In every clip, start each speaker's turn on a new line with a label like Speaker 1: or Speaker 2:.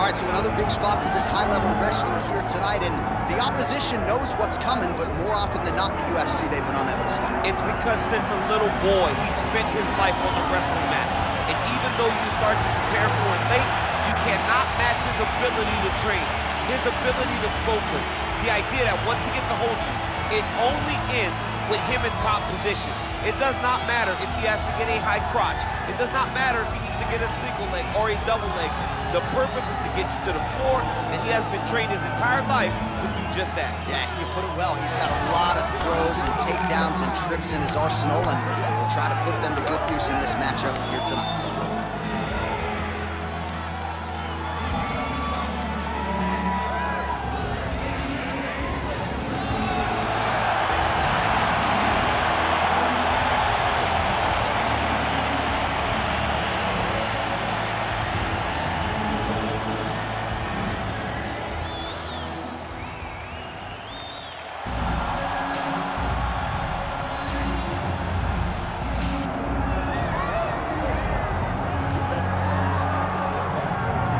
Speaker 1: right, so another big spot for this high-level wrestler here tonight, and the opposition knows what's coming, but more often than not in the UFC, they've been unable to stop.
Speaker 2: It's because since a little boy, he spent his life on the wrestling mat. And even though you start to prepare for it late, you cannot match his ability to train, his ability to focus. The idea that once he gets a hold of you, it only ends with him in top position. It does not matter if he has to get a high crotch. It does not matter if he needs to get a single leg or a double leg. The purpose is to get you to the floor, and he has been trained his entire life to do just that.
Speaker 1: Yeah, you put it well. He's got a lot of throws and takedowns and trips in his arsenal, and he'll try to put them to good use in this matchup here tonight.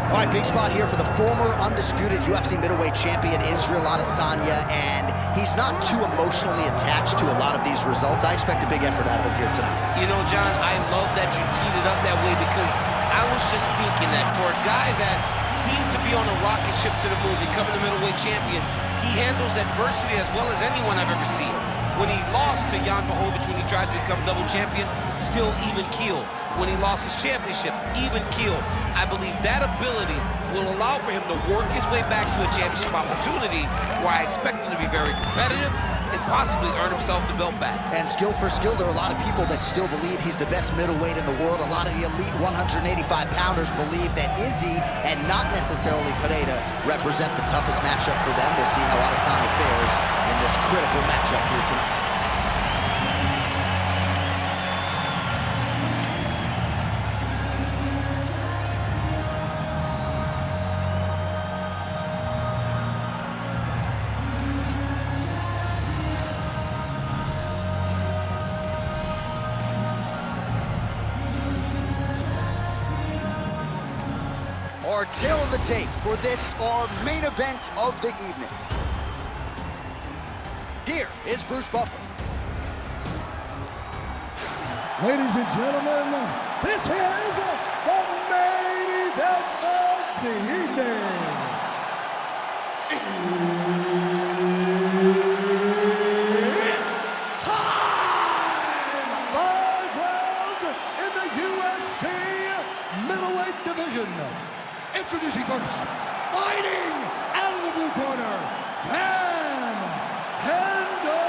Speaker 1: All right, big spot here for the former undisputed UFC middleweight champion, Israel Adesanya, and he's not too emotionally attached to a lot of these results. I expect a big effort out of him here tonight.
Speaker 2: You know, John, I love that you teed it up that way because I was just thinking that for a guy that seemed to be on a rocket ship to the moon, becoming the middleweight champion, he handles adversity as well as anyone I've ever seen. When he lost to Jan Blachowicz when he tried to become double champion, still even keel. When he lost his championship, even keel. I believe that ability will allow for him to work his way back to a championship opportunity where I expect him to be very competitive and possibly earn himself the belt back.
Speaker 1: And skill for skill, there are a lot of people that still believe he's the best middleweight in the world. A lot of the elite 185-pounders believe that Izzy and not necessarily Pereira represent the toughest matchup for them. We'll see how Adesanya fares in this critical matchup here tonight. Our tail of the tape for this, our main event of the evening. Here is Bruce Buffer.
Speaker 3: Ladies and gentlemen, this is the main event of the evening. It's time! 5 rounds in the UFC middleweight division. Introducing first, fighting out of the blue corner, Dan Henderson.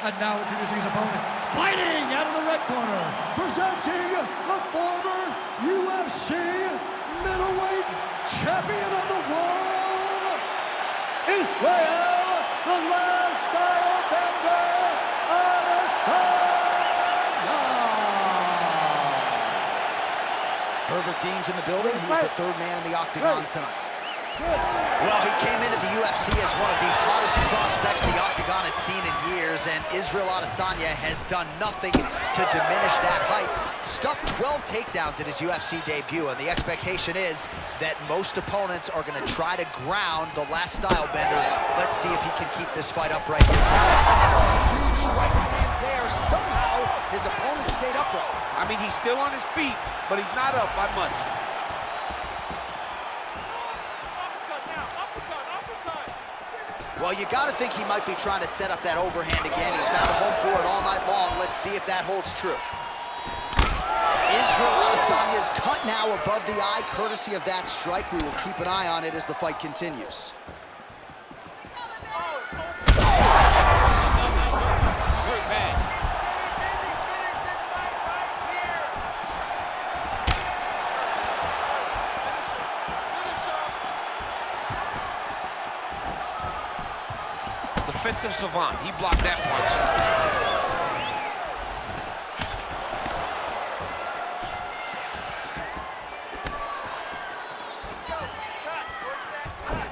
Speaker 3: And now introducing his opponent, fighting out of the red corner, presenting the former UFC middleweight champion of the world, Israel, the last style bender, Adesanya.
Speaker 1: Herbert Dean's in the building. He's the third man in the octagon tonight. Well, he came into the UFC as one of the hottest prospects the octagon had seen in years, and Israel Adesanya has done nothing to diminish that hype. Stuffed 12 takedowns in his UFC debut, and the expectation is that most opponents are going to try to ground the last style bender. Let's see if he can keep this fight up right here. Huge right hands there. Somehow, his opponent stayed upright.
Speaker 2: I mean, he's still on his feet, but he's not up by much.
Speaker 1: Well, you got to think he might be trying to set up that overhand again. He's found a home for it all night long. Let's see if that holds true. Israel Adesanya's cut now above the eye, courtesy of that strike. We will keep an eye on it as the fight continues.
Speaker 2: Defensive savant, he blocked that punch.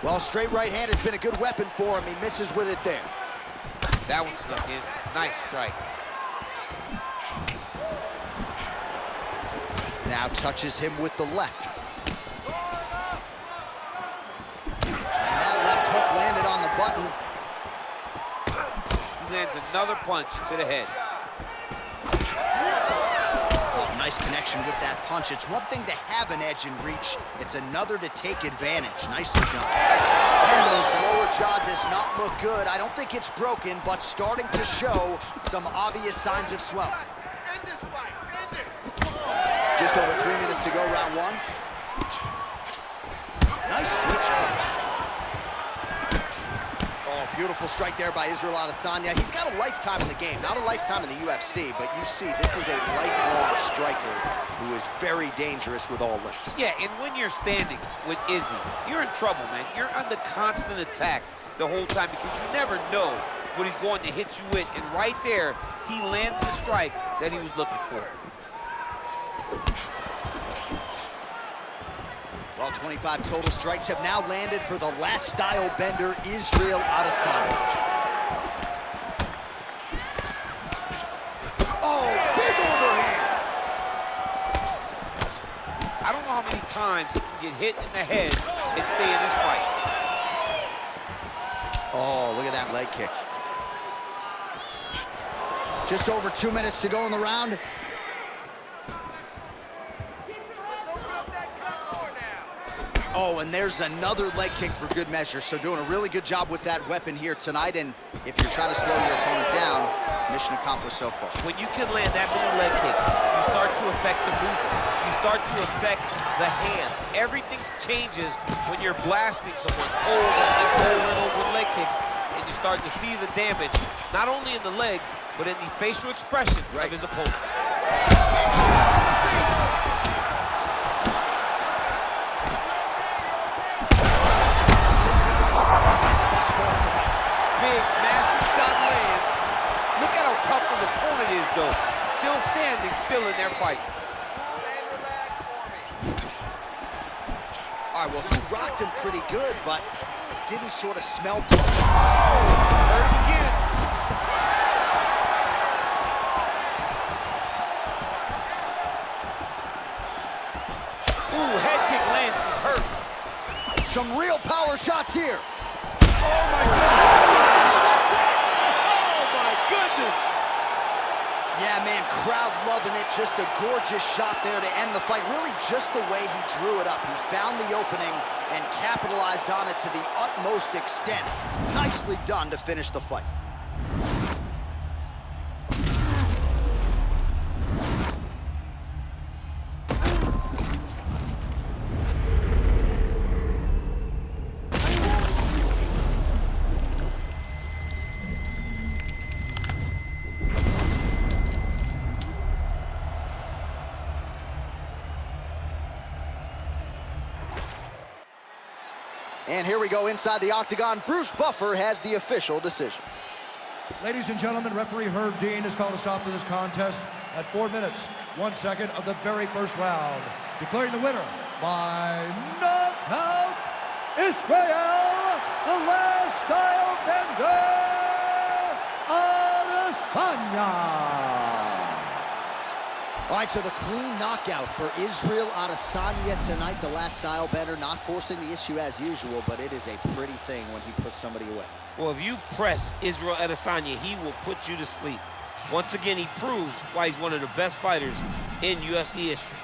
Speaker 1: Well, straight right hand has been a good weapon for him. He misses with it there.
Speaker 2: That one snuck in. Nice strike.
Speaker 1: Now touches him with the left. And that left hook landed on the button.
Speaker 2: He lands another punch to the head.
Speaker 1: Oh, nice connection with that punch. It's one thing to have an edge and reach. It's another to take advantage. Nicely done. And those lower jaw does not look good. I don't think it's broken, but starting to show some obvious signs of swelling. Just over 3 minutes to go, round one. Nice switch. Oh, beautiful strike there by Israel Adesanya. He's got a lifetime in the game, not a lifetime in the UFC, but you see this is a lifelong striker who is very dangerous with all limbs.
Speaker 2: Yeah, and when you're standing with Izzy, you're in trouble, man. You're under constant attack the whole time because you never know what he's going to hit you with. And right there, he lands the strike that he was looking for.
Speaker 1: Well, 25 total strikes have now landed for the last style bender, Israel Adesanya. Oh, big overhand!
Speaker 2: I don't know how many times he can get hit in the head and stay in this fight.
Speaker 1: Oh, look at that leg kick. Just over 2 minutes to go in the round. Oh, and there's another leg kick for good measure. So doing a really good job with that weapon here tonight. And if you're trying to slow your opponent down, mission accomplished so far.
Speaker 2: When you can land that many leg kicks, you start to affect the movement. You start to affect the hands. Everything changes when you're blasting someone over and over leg kicks. And you start to see the damage, not only in the legs, but in the facial expression of his opponent. Big, massive shot lands. Look at how tough his opponent is, though. Still standing, still in their fight.
Speaker 1: All right, well, he rocked him pretty good, but didn't sort of smell.
Speaker 2: Oh, hurt him again. Ooh, head kick lands, he's hurt.
Speaker 1: Some real power shots here.
Speaker 2: Oh, my goodness. Oh, my goodness.
Speaker 1: Yeah, man, crowd loving it. Just a gorgeous shot there to end the fight. Really just the way he drew it up. He found the opening and capitalized on it to the utmost extent. Nicely done to finish the fight. And here we go inside the octagon. Bruce Buffer has the official decision.
Speaker 3: Ladies and gentlemen, referee Herb Dean has called a stop to this contest at 4 minutes, 1 second of the very first round. Declaring the winner by knockout, Israel, the last style bender, Adesanya.
Speaker 1: All right, so the clean knockout for Israel Adesanya tonight. The last style bender, not forcing the issue as usual, but it is a pretty thing when he puts somebody away.
Speaker 2: Well, if you press Israel Adesanya, he will put you to sleep. Once again, he proves why he's one of the best fighters in UFC history.